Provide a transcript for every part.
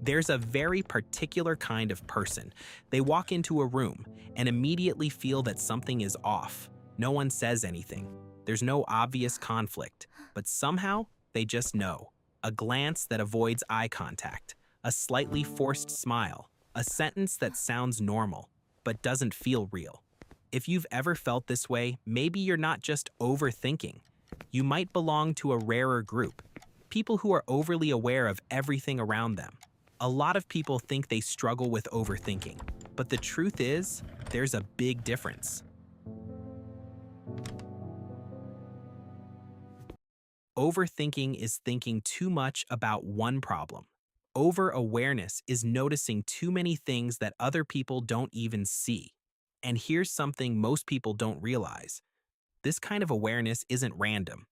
There's a very particular kind of person. They walk into a room and immediately feel that something is off. No one says anything. There's no obvious conflict, but somehow they just know. A glance that avoids eye contact, a slightly forced smile, a sentence that sounds normal, but doesn't feel real. If you've ever felt this way, maybe you're not just overthinking. You might belong to a rarer group, people who are overly aware of everything around them. A lot of people think they struggle with overthinking, but the truth is, there's a big difference. Overthinking is thinking too much about one problem. Over-awareness is noticing too many things that other people don't even see. And here's something most people don't realize. This kind of awareness isn't random.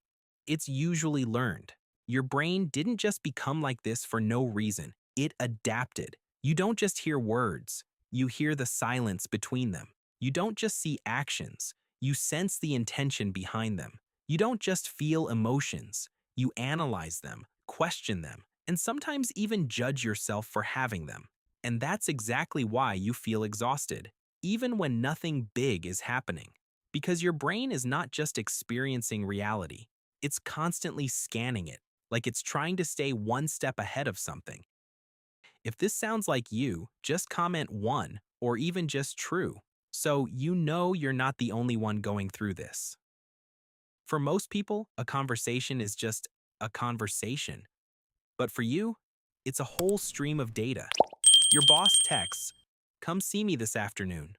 It's usually learned. Your brain didn't just become like this for no reason. It adapted. You don't just hear words. You hear the silence between them. You don't just see actions. You sense the intention behind them. You don't just feel emotions. You analyze them, question them, and sometimes even judge yourself for having them. And that's exactly why you feel exhausted, even when nothing big is happening. Because your brain is not just experiencing reality, it's constantly scanning it, like it's trying to stay one step ahead of something. If this sounds like you, just comment one, or even just true, so you know you're not the only one going through this. For most people, a conversation is just a conversation. But for you, it's a whole stream of data. Your boss texts, "Come see me this afternoon."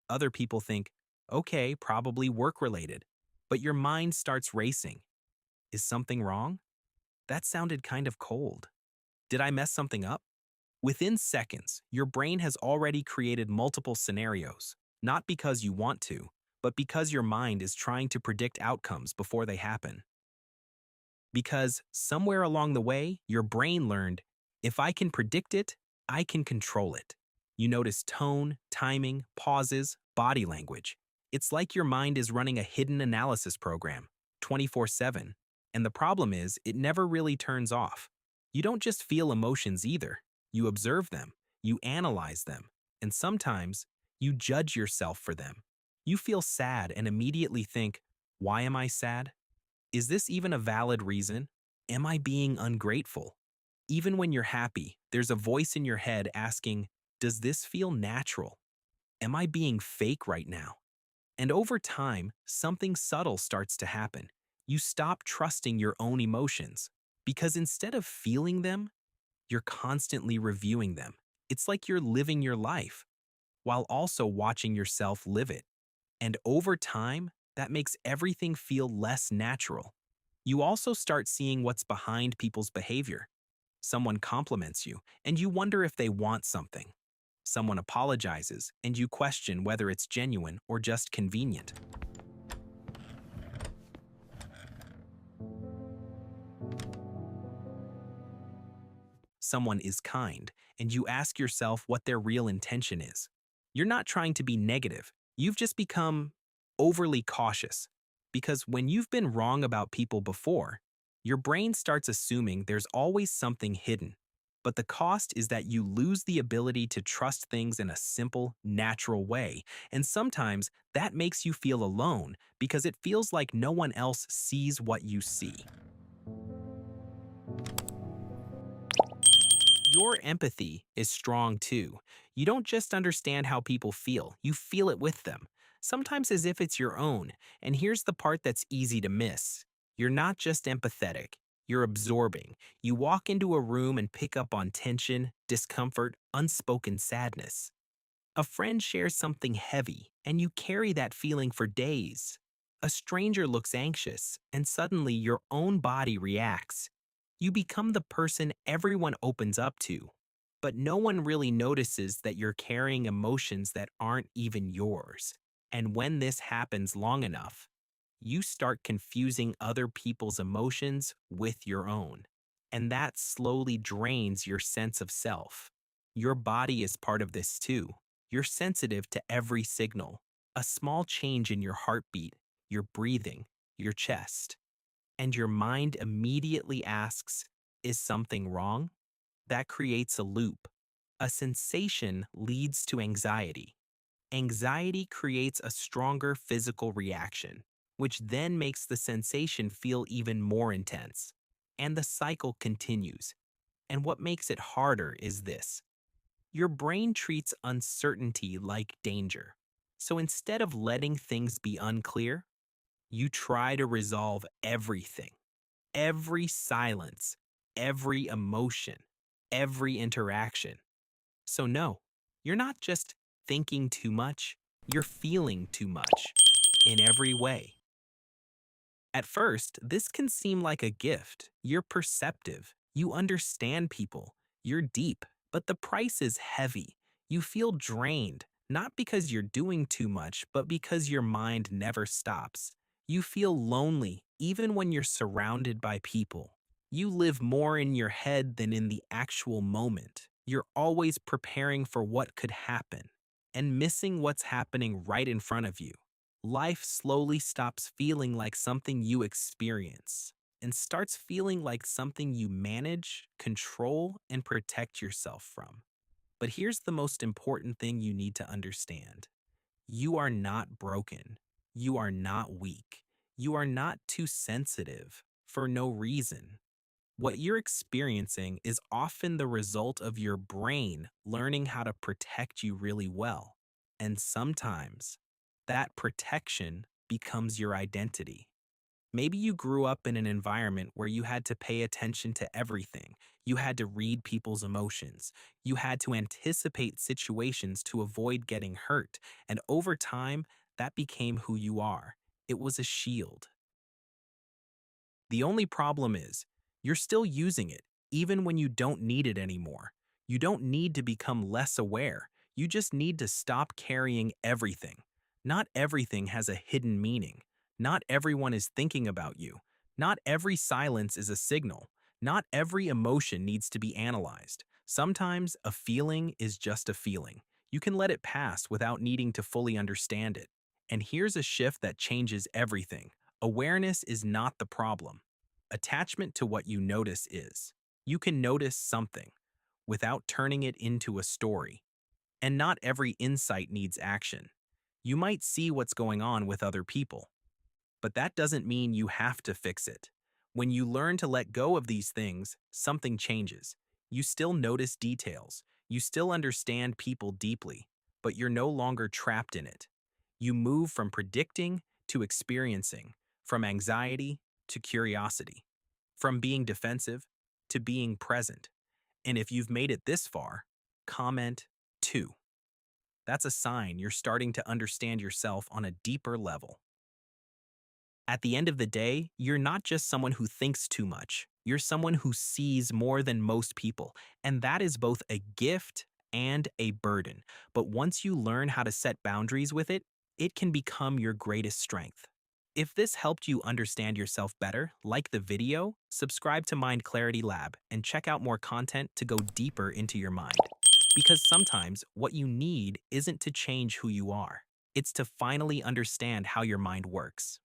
Other people think, "Okay, probably work-related." But your mind starts racing. Is something wrong? That sounded kind of cold. Did I mess something up? Within seconds, your brain has already created multiple scenarios, not because you want to, but because your mind is trying to predict outcomes before they happen. Because somewhere along the way, your brain learned, if I can predict it, I can control it. You notice tone, timing, pauses, body language. It's like your mind is running a hidden analysis program, 24/7. And the problem is, it never really turns off. You don't just feel emotions either. You observe them, you analyze them, and sometimes you judge yourself for them. You feel sad and immediately think, why am I sad? Is this even a valid reason? Am I being ungrateful? Even when you're happy, there's a voice in your head asking, does this feel natural? Am I being fake right now? And over time, something subtle starts to happen. You stop trusting your own emotions because instead of feeling them, you're constantly reviewing them. It's like you're living your life while also watching yourself live it. And over time, that makes everything feel less natural. You also start seeing what's behind people's behavior. Someone compliments you, and you wonder if they want something. Someone apologizes, and you question whether it's genuine or just convenient. Someone is kind, and you ask yourself what their real intention is. You're not trying to be negative. You've just become overly cautious. Because when you've been wrong about people before, your brain starts assuming there's always something hidden. But the cost is that you lose the ability to trust things in a simple, natural way. And sometimes that makes you feel alone because it feels like no one else sees what you see. Your empathy is strong too. You don't just understand how people feel, you feel it with them, sometimes as if it's your own. And here's the part that's easy to miss. You're not just empathetic, you're absorbing. You walk into a room and pick up on tension, discomfort, unspoken sadness. A friend shares something heavy, and you carry that feeling for days. A stranger looks anxious, and suddenly your own body reacts. You become the person everyone opens up to, but no one really notices that you're carrying emotions that aren't even yours. And when this happens long enough, you start confusing other people's emotions with your own. And that slowly drains your sense of self. Your body is part of this too. You're sensitive to every signal, a small change in your heartbeat, your breathing, your chest. And your mind immediately asks, is something wrong? That creates a loop. A sensation leads to anxiety. Anxiety creates a stronger physical reaction, which then makes the sensation feel even more intense. And the cycle continues. And what makes it harder is this: your brain treats uncertainty like danger. So instead of letting things be unclear, you try to resolve everything, every silence, every emotion, every interaction. So, no, you're not just thinking too much, you're feeling too much in every way. At first, this can seem like a gift. You're perceptive, you understand people, you're deep, but the price is heavy. You feel drained, not because you're doing too much, but because your mind never stops. You feel lonely even when you're surrounded by people. You live more in your head than in the actual moment. You're always preparing for what could happen and missing what's happening right in front of you. Life slowly stops feeling like something you experience and starts feeling like something you manage, control, and protect yourself from. But here's the most important thing you need to understand: you are not broken. You are not weak. You are not too sensitive for no reason. What you're experiencing is often the result of your brain learning how to protect you really well. And sometimes that protection becomes your identity. Maybe you grew up in an environment where you had to pay attention to everything. You had to read people's emotions. You had to anticipate situations to avoid getting hurt. And over time, that became who you are. It was a shield. The only problem is, you're still using it, even when you don't need it anymore. You don't need to become less aware. You just need to stop carrying everything. Not everything has a hidden meaning. Not everyone is thinking about you. Not every silence is a signal. Not every emotion needs to be analyzed. Sometimes a feeling is just a feeling. You can let it pass without needing to fully understand it. And here's a shift that changes everything. Awareness is not the problem. Attachment to what you notice is. You can notice something without turning it into a story. And not every insight needs action. You might see what's going on with other people, but that doesn't mean you have to fix it. When you learn to let go of these things, something changes. You still notice details. You still understand people deeply, but you're no longer trapped in it. You move from predicting to experiencing, from anxiety to curiosity, from being defensive to being present. And if you've made it this far, comment 2. That's a sign you're starting to understand yourself on a deeper level. At the end of the day, you're not just someone who thinks too much. You're someone who sees more than most people, and that is both a gift and a burden. But once you learn how to set boundaries with it, it can become your greatest strength. If this helped you understand yourself better, like the video, subscribe to Mind Clarity Lab, and check out more content to go deeper into your mind. Because sometimes what you need isn't to change who you are, it's to finally understand how your mind works.